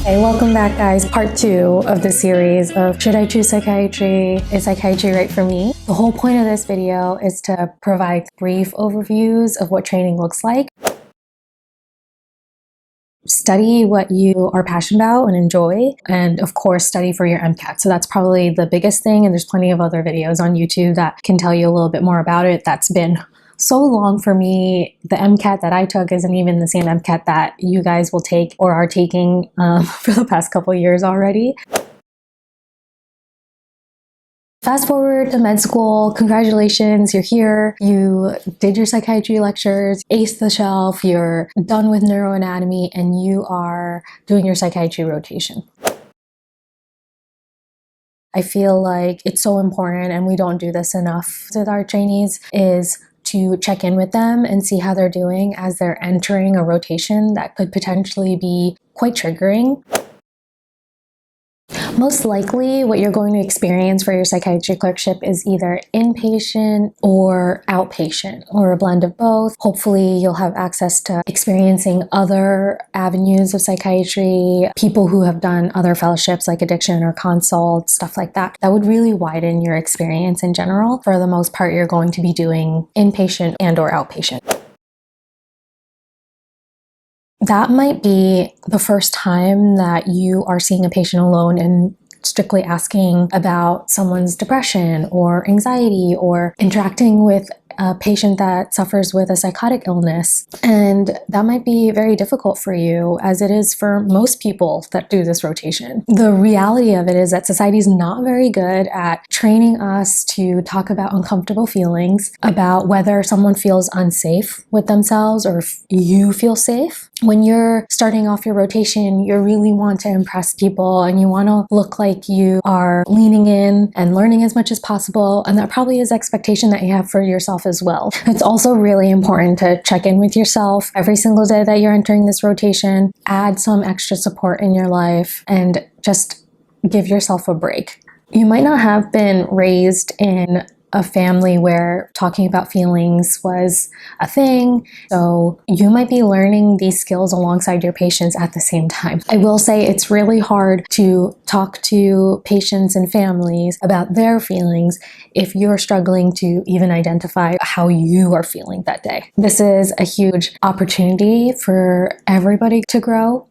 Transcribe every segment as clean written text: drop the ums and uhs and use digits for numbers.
Hey, welcome back guys. Part 2 of the series of Should I Choose Psychiatry? Is Psychiatry right for me? The whole point of this video is to provide brief overviews of what training looks like. Study what you are passionate about and enjoy, and of course study for your MCAT. So that's probably the biggest thing, and there's plenty of other videos on YouTube that can tell you a little bit more about it. That's been so long for me. The MCAT that I took isn't even the same MCAT that you guys will take or are taking for the past couple years already. Fast forward to med school, congratulations, you're here, you did your psychiatry lectures, aced the shelf, you're done with neuroanatomy, and you are doing your psychiatry rotation. I feel like it's so important, and we don't do this enough with our trainees, is to check in with them and see how they're doing as they're entering a rotation that could potentially be quite triggering. Most likely, what you're going to experience for your psychiatry clerkship is either inpatient or outpatient, or a blend of both. Hopefully, you'll have access to experiencing other avenues of psychiatry, people who have done other fellowships like addiction or consult, stuff like that. That would really widen your experience in general. For the most part, you're going to be doing inpatient and or outpatient. That might be the first time that you are seeing a patient alone and strictly asking about someone's depression or anxiety or interacting with a patient that suffers with a psychotic illness. And that might be very difficult for you, as it is for most people that do this rotation. The reality of it is that society is not very good at training us to talk about uncomfortable feelings, about whether someone feels unsafe with themselves or if you feel safe. When you're starting off your rotation, you really want to impress people and you want to look like you are leaning in and learning as much as possible. And that probably is expectation that you have for yourself as well. It's also really important to check in with yourself every single day that you're entering this rotation. Add some extra support in your life and just give yourself a break. You might not have been raised in a family where talking about feelings was a thing, so you might be learning these skills alongside your patients at the same time. I will say it's really hard to talk to patients and families about their feelings if you're struggling to even identify how you are feeling that day. This is a huge opportunity for everybody to grow.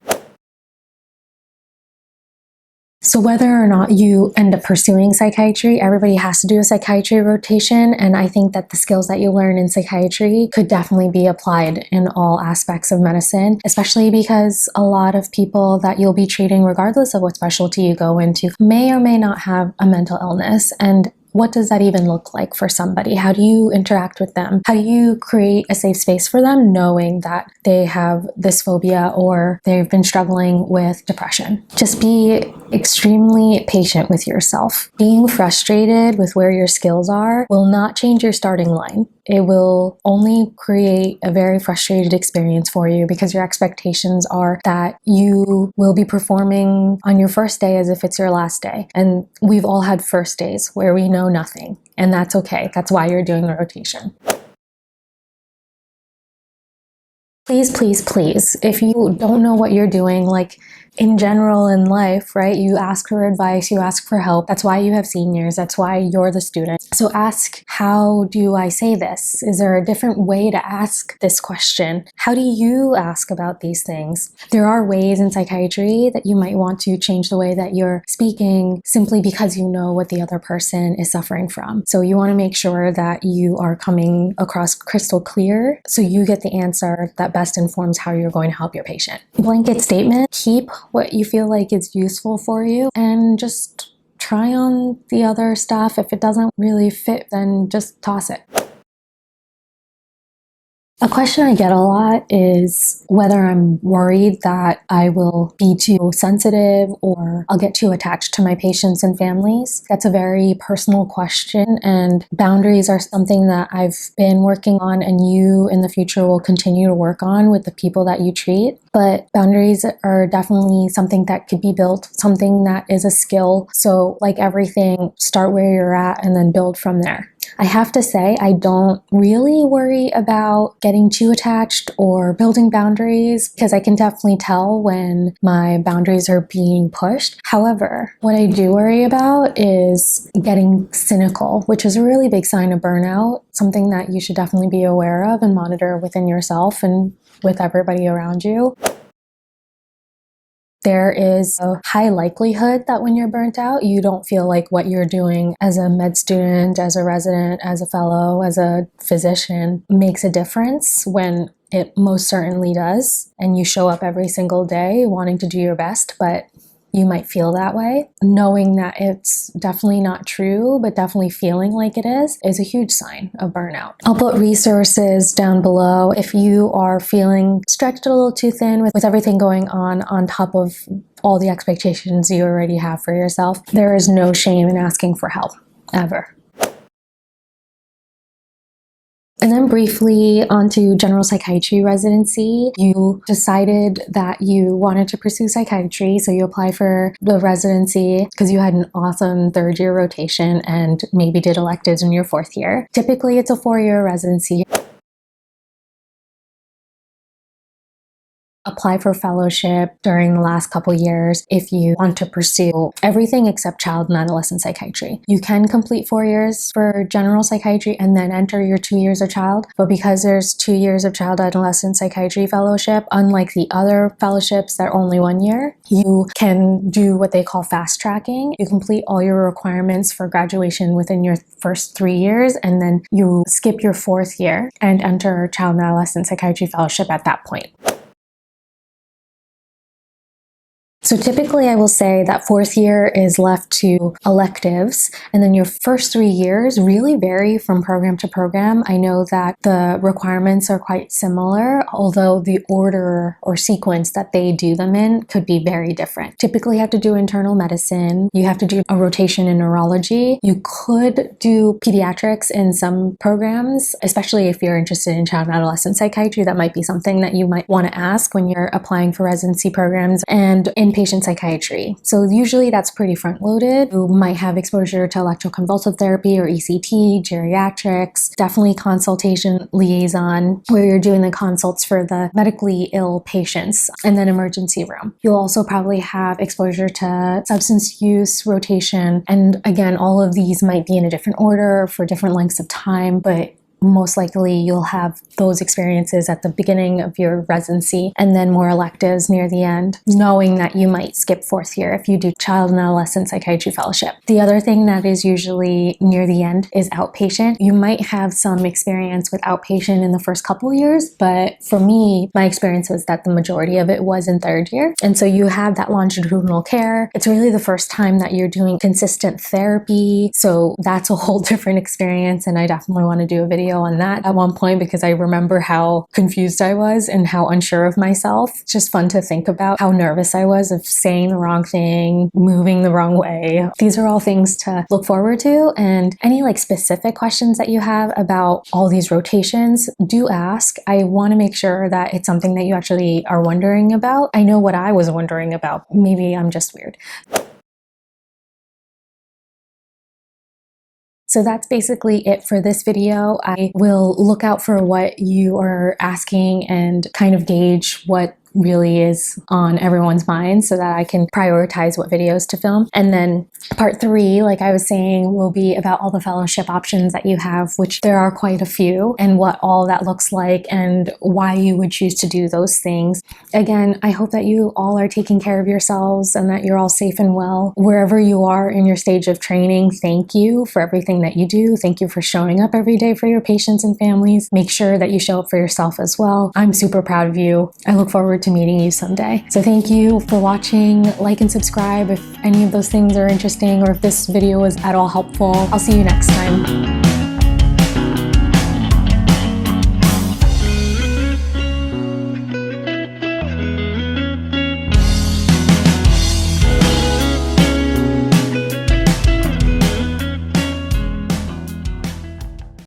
So whether or not you end up pursuing psychiatry, everybody has to do a psychiatry rotation, and I think that the skills that you learn in psychiatry could definitely be applied in all aspects of medicine, especially because a lot of people that you'll be treating, regardless of what specialty you go into, may or may not have a mental illness. And what does that even look like for somebody? How do you interact with them? How do you create a safe space for them knowing that they have this phobia or they've been struggling with depression? Just be extremely patient with yourself. Being frustrated with where your skills are will not change your starting line. It will only create a very frustrated experience for you because your expectations are that you will be performing on your first day as if it's your last day. And we've all had first days where we know nothing, and that's okay. That's why you're doing the rotation. Please, please, please, if you don't know what you're doing, like in general in life, right? You ask for advice, you ask for help. That's why you have seniors. That's why you're the student. So ask, how do I say this? Is there a different way to ask this question? How do you ask about these things? There are ways in psychiatry that you might want to change the way that you're speaking simply because you know what the other person is suffering from. So you want to make sure that you are coming across crystal clear so you get the answer that best informs how you're going to help your patient. Blanket statement, keep what you feel like is useful for you and just try on the other stuff. If it doesn't really fit, then just toss it. A question I get a lot is whether I'm worried that I will be too sensitive or I'll get too attached to my patients and families. That's a very personal question, and boundaries are something that I've been working on and you in the future will continue to work on with the people that you treat. But boundaries are definitely something that could be built, something that is a skill. So like everything, start where you're at and then build from there. I have to say, I don't really worry about getting too attached or building boundaries because I can definitely tell when my boundaries are being pushed. However, what I do worry about is getting cynical, which is a really big sign of burnout, something that you should definitely be aware of and monitor within yourself and with everybody around you. There is a high likelihood that when you're burnt out, you don't feel like what you're doing as a med student, as a resident, as a fellow, as a physician makes a difference when it most certainly does. And you show up every single day wanting to do your best, but you might feel that way. Knowing that it's definitely not true, but definitely feeling like it is a huge sign of burnout. I'll put resources down below if you are feeling stretched a little too thin with everything going on top of all the expectations you already have for yourself. There is no shame in asking for help, ever. And then briefly onto general psychiatry residency. You decided that you wanted to pursue psychiatry, so you apply for the residency because you had an awesome third-year rotation and maybe did electives in your fourth year. Typically, it's a 4-year residency. Apply for fellowship during the last couple years if you want to pursue everything except child and adolescent psychiatry. You can complete 4 years for general psychiatry and then enter your 2 years of child, but because there's 2 years of child adolescent psychiatry fellowship, unlike the other fellowships that are only 1 year, you can do what they call fast tracking. You complete all your requirements for graduation within your first 3 years, and then you skip your fourth year and enter child and adolescent psychiatry fellowship at that point. So typically I will say that fourth year is left to electives, and then your first 3 years really vary from program to program. I know that the requirements are quite similar, although the order or sequence that they do them in could be very different. Typically you have to do internal medicine, you have to do a rotation in neurology, you could do pediatrics in some programs, especially if you're interested in child and adolescent psychiatry. That might be something that you might want to ask when you're applying for residency programs, and inpatient psychiatry. So usually that's pretty front-loaded. You might have exposure to electroconvulsive therapy or ECT, geriatrics, definitely consultation liaison, where you're doing the consults for the medically ill patients, and then emergency room. You'll also probably have exposure to substance use, rotation, and again, all of these might be in a different order for different lengths of time, but most likely you'll have those experiences at the beginning of your residency and then more electives near the end, knowing that you might skip fourth year if you do child and adolescent psychiatry fellowship. The other thing that is usually near the end is outpatient. You might have some experience with outpatient in the first couple years, but for me, my experience was that the majority of it was in third year. And so you have that longitudinal care. It's really the first time that you're doing consistent therapy. So that's a whole different experience. And I definitely want to do a video on that at one point because I remember how confused I was and how unsure of myself. It's just fun to think about how nervous I was of saying the wrong thing, moving the wrong way. These are all things to look forward to, and any specific questions that you have about all these rotations, do ask. I want to make sure that it's something that you actually are wondering about. I know what I was wondering about. Maybe I'm just weird. So that's basically it for this video. I will look out for what you are asking and kind of gauge what really is on everyone's mind so that I can prioritize what videos to film. And then part 3, like I was saying, will be about all the fellowship options that you have, which there are quite a few, and what all that looks like and why you would choose to do those things. Again, I hope that you all are taking care of yourselves and that you're all safe and well. Wherever you are in your stage of training, thank you for everything that you do. Thank you for showing up every day for your patients and families. Make sure that you show up for yourself as well. I'm super proud of you. I look forward to meeting you someday. So thank you for watching. Like and subscribe if any of those things are interesting or if this video was at all helpful. I'll see you next time.